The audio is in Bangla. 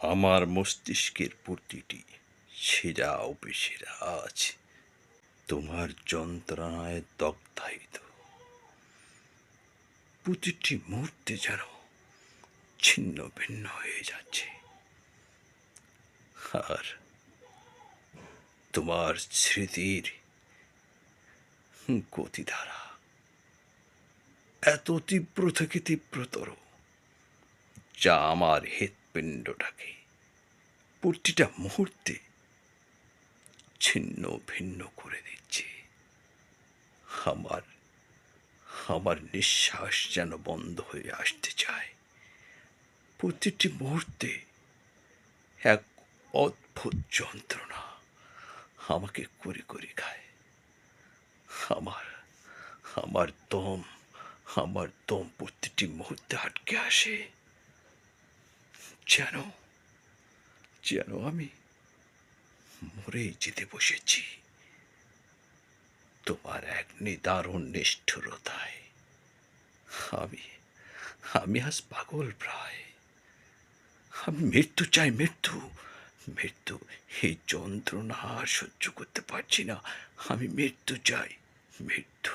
আমার মস্তিষ্কের প্রতিটি শিরা উপশিরা আজ তোমার যন্ত্রণায় দগ্ধায়িত। প্রতিটি মুহূর্তে যেন ছিন্ন ভিন্ন হয়ে যাচ্ছে। আর তোমার স্মৃতির গতিধারা এত তীব্র থেকে তীব্রতর, যা আমার হৃৎপিণ্ডটাকে প্রতিটা মুহূর্তে ছিন্ন ভিন্ন করে দিচ্ছে। আমার আমার নিঃশ্বাস যেন বন্ধ হয়ে আসতে চায়। প্রতিটি মুহূর্তে এক অদ্ভুত যন্ত্রণা আমাকে করে করে খায়। আমার আমার দম আমার দম প্রতিটি মুহূর্তে আটকে আসে, যেন যেন আমি মরেই যেতে বসেছি তোমার এক নিদারুণ নিষ্ঠুরতায়। আমি আমি আজ পাগল প্রায়। আমি মৃত্যু চাই, মৃত্যু মৃত্যু। এই যন্ত্রণা আর সহ্য করতে পারছি না। আমি মৃত্যু চাই, মৃত্যু।